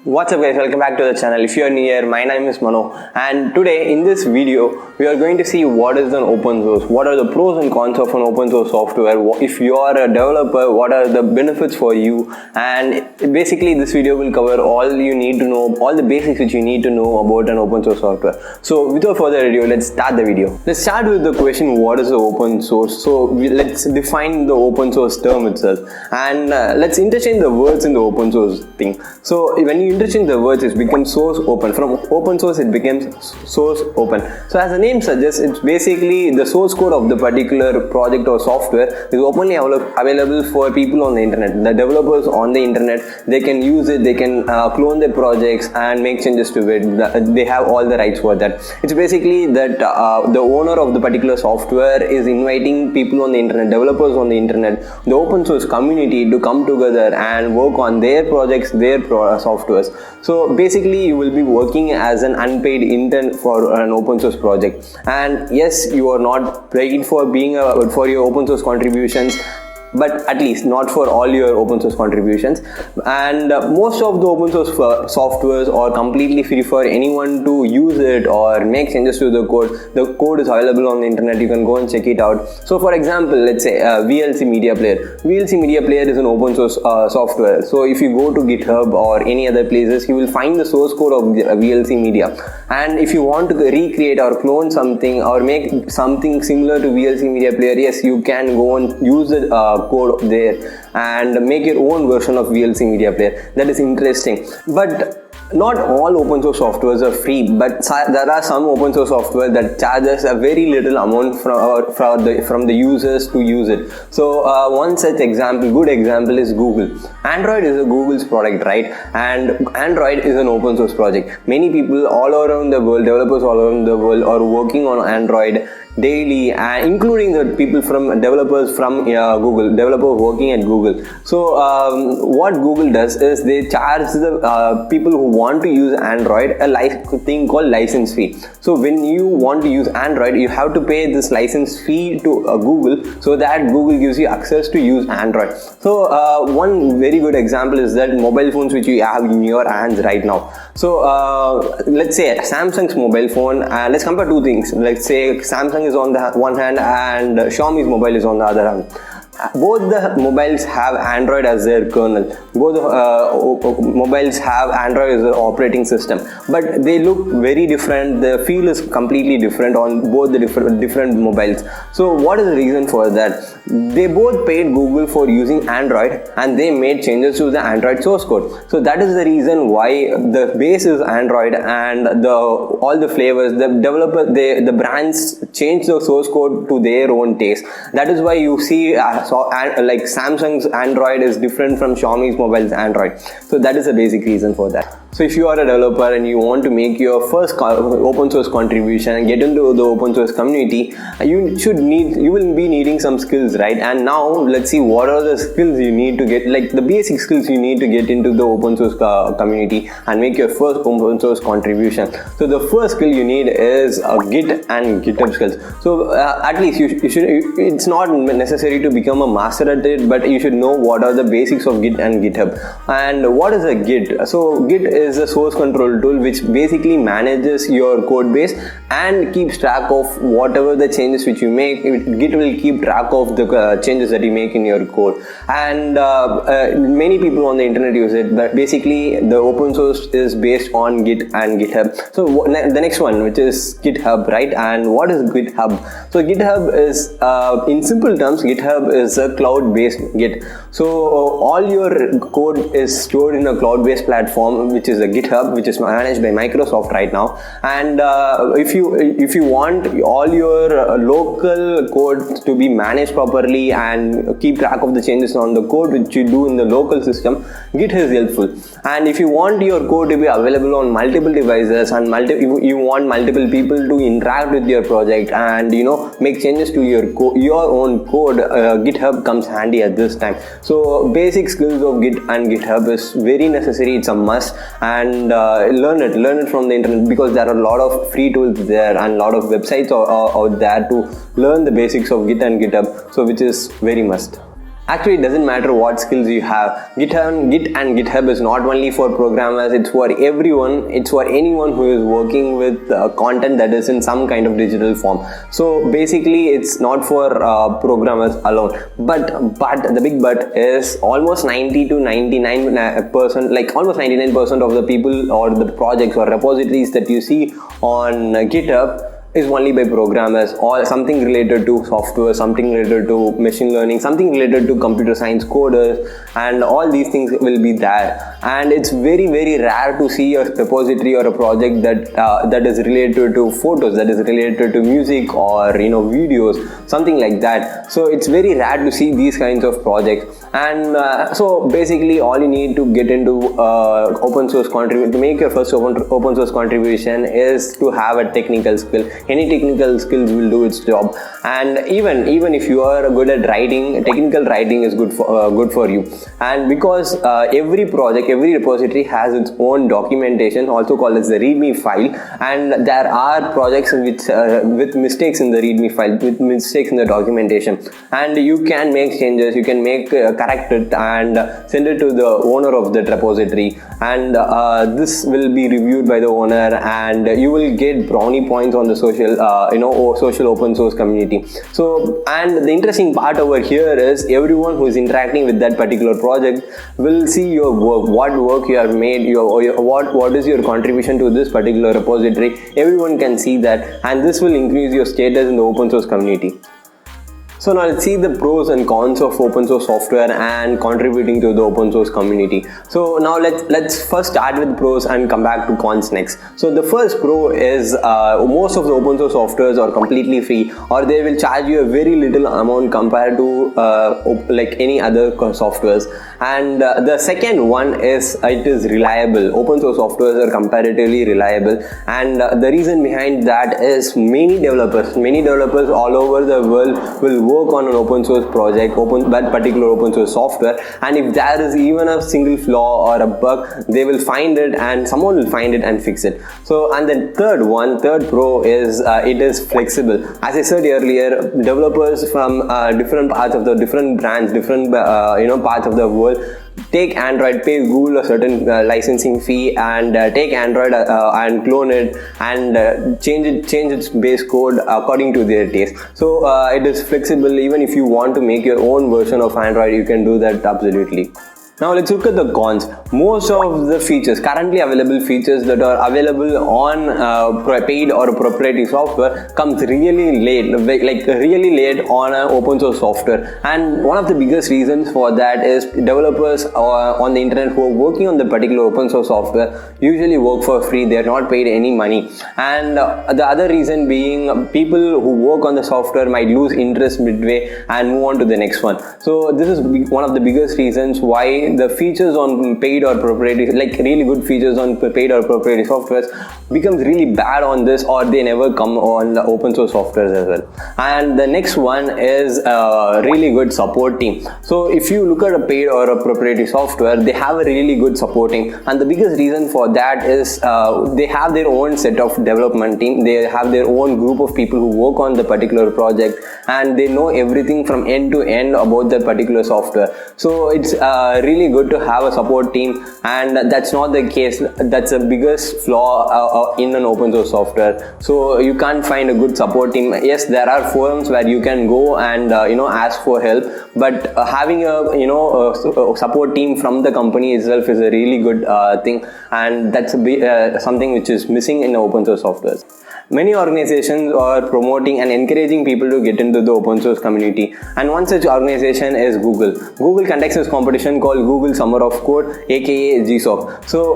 What's up guys, welcome back to the channel. If you are new here, my name is Mano, and today in this video we are going to see what is an open source, what are the pros and cons of an open source software, if you are a developer, what are the benefits for you, and basically this video will cover all you need to know, all the basics which you need to know about an open source software. So without further ado, let's start the video. Let's start with the question, what is the open source? So let's define the open source term itself, and let's interchange the words in the open source thing. So when you interchange the words, it becomes source open. From open source it becomes source open. So as the name suggests, it's basically the source code of the particular project or software is openly available for people on the internet. The developers on the internet, they can use it, they can clone their projects and make changes to it. They have all the rights for that. It's basically that the owner of the particular software is inviting people on the internet, developers on the internet, the open source community to come together and work on their projects, their softwares. So basically you will be working as an unpaid intern for an open source project, and yes, you are not paid for being for your open source contributions, but at least not for all your open source contributions. And most of the open source softwares are completely free for anyone to use it or make changes to the code. The code is available on the internet, you can go and check it out. So for example, let's say VLC Media Player. VLC Media Player is an open source software. So if you go to GitHub or any other places, you will find the source code of VLC Media. And if you want to recreate or clone something or make something similar to VLC Media Player, yes, you can go and use it code there and make your own version of VLC Media Player. That is interesting. But not all open source softwares are free, but there are some open source software that charges a very little amount from the users to use it. So one such good example is Google. Android is a Google's product, right? And Android is an open source project. Many people all around the world, developers all around the world, are working on Android daily, including the people from developers from Google, developers working at Google. So what Google does is they charge the people who want to use Android a thing called license fee. So when you want to use Android, you have to pay this license fee to Google, so that Google gives you access to use Android. So one very good example is that mobile phones which you have in your hands right now. So let's say Samsung's mobile phone, let's compare two things. Let's say Samsung is on the one hand and Xiaomi's mobile is on the other hand. Both the mobiles have Android as their kernel. Both mobiles have Android as their operating system, but they look very different. The feel is completely different on both the different mobiles. So what is the reason for that? They both paid Google for using Android and they made changes to the Android source code. So that is the reason why the base is Android, and all the flavors, the brands change the source code to their own taste. That is why you see like Samsung's Android is different from Xiaomi's mobile's Android. So that is the basic reason for that. So if you are a developer and you want to make your first open source contribution and get into the open source community, you will be needing some skills, right? And now let's see what are the skills you need to get, like the basic skills you need to get into the open source community and make your first open source contribution. So the first skill you need is Git and GitHub skills. So at least you should, it's not necessary to become a master at it, but you should know what are the basics of Git and GitHub. And what is a Git? So Git is a source control tool which basically manages your code base and keeps track of whatever the changes which you make. Git will keep track of the changes that you make in your code, and many people on the internet use it, but basically the open source is based on Git and GitHub. So the next one, which is GitHub, right? And what is GitHub? So GitHub is, in simple terms, GitHub is a cloud-based Git. So all your code is stored in a cloud-based platform, which is a GitHub, which is managed by Microsoft right now. And if you want all your local code to be managed properly and keep track of the changes on the code which you do in the local system, Git is helpful. And if you want your code to be available on multiple devices and you want multiple people to interact with your project and make changes to your own code, GitHub comes handy at this time. So basic skills of Git and GitHub is very necessary. It's a must, and learn it from the internet, because there are a lot of free tools there and a lot of websites out there to learn the basics of Git and GitHub, so which is very must. Actually, it doesn't matter what skills you have. Git and GitHub is not only for programmers, it's for everyone. It's for anyone who is working with content that is in some kind of digital form. So basically, it's not for programmers alone. But the big but is almost 90 to 99%, like almost 99% of the people or the projects or repositories that you see on GitHub is only by programmers, or something related to software, something related to machine learning, something related to computer science coders, and all these things will be there. And it's very rare to see a repository or a project that is related to photos, that is related to music or videos, something like that. So it's very rare to see these kinds of projects. And so basically all you need to get into open source to make your first open source contribution is to have a technical skill. Any technical skills will do its job. And even if you are good at writing, technical writing is good for you. And because every project, every repository has its own documentation, also called as the readme file, and there are projects which with mistakes in the readme file, with mistakes in the documentation, and you can make changes, you can correct it and send it to the owner of that repository, and this will be reviewed by the owner, and you will get brownie points on the social open source community. So, and the interesting part over here is everyone who is interacting with that particular project will see your work, what work you have made, what is your contribution to this particular repository. Everyone can see that, and this will increase your status in the open source community. So now let's see the pros and cons of open source software and contributing to the open source community. So now let's first start with pros and come back to cons next. So the first pro is most of the open source softwares are completely free, or they will charge you a very little amount compared to like any other softwares. And the second one is it is reliable. Open source softwares are comparatively reliable, and the reason behind that is many developers all over the world will work on an open source project, that particular open source software, and if there is even a single flaw or a bug, they will find it, and someone will find it and fix it. So, and the third pro is it is flexible. As I said earlier, developers from different parts of the different brands, different parts of the world take Android, pay Google a certain licensing fee, and take Android and clone it and change its base code according to their taste. So it is flexible. Even if you want to make your own version of Android, you can do that absolutely. Now let's look at the cons. Most of the features, currently available features that are available on paid or proprietary software comes really late, like really late on an open source software. And one of the biggest reasons for that is developers on the internet who are working on the particular open source software usually work for free. They are not paid any money. And the other reason being people who work on the software might lose interest midway and move on to the next one. So this is one of the biggest reasons why the features on paid or proprietary, like really good features on paid or proprietary softwares, becomes really bad on this, or they never come on the open source softwares as well. And the next one is a really good support team. So if you look at a paid or a proprietary software, they have a really good support team, and the biggest reason for that is they have their own set of development team. They have their own group of people who work on the particular project, and they know everything from end to end about that particular software. So it's really good to have a support team, and that's not the case. That's the biggest flaw in an open source software. So you can't find a good support team. Yes, there are forums where you can go and ask for help, but having a support team from the company itself is a really good thing, and that's something which is missing in open source softwares. Many organizations are promoting and encouraging people to get into the open source community, and one such organization is Google. Google conducts this competition called Google Summer of Code, aka GSOC. So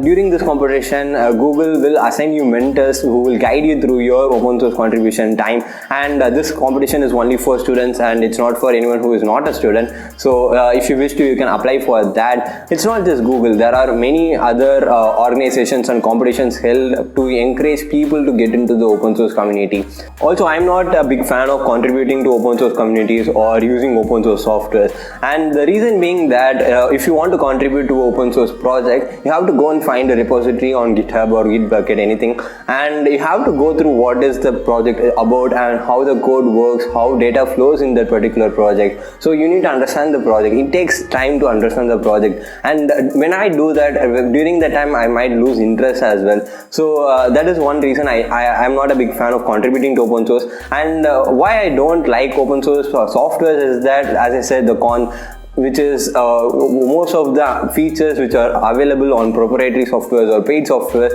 during this competition, Google will assign you mentors who will guide you through your open source contribution time, and this competition is only for students, and it's not for anyone who is not a student. So if you wish to, you can apply for that. It's not just Google. There are many other organizations and competitions held to encourage people to get into the open source community. Also, I'm not a big fan of contributing to open source communities or using open source software, and the reason being that if you want to contribute to open source project, you have to go and find a repository on GitHub or Gitbucket, anything, and you have to go through what is the project about and how the code works, how data flows in that particular project. So you need to understand the project. It takes time to understand the project, and when I do that, during that time I might lose interest as well. So that is one reason I'm not a big fan of contributing to open source. And why I don't like open source software is that, as I said, the con, which is most of the features which are available on proprietary softwares or paid software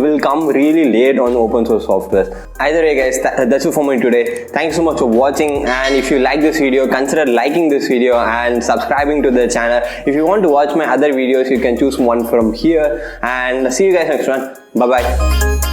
will come really late on open source software. Either way guys, that's it for me today. Thank you so much for watching, and if you like this video, consider liking this video and subscribing to the channel. If you want to watch my other videos, you can choose one from here, and see you guys next one. Bye bye.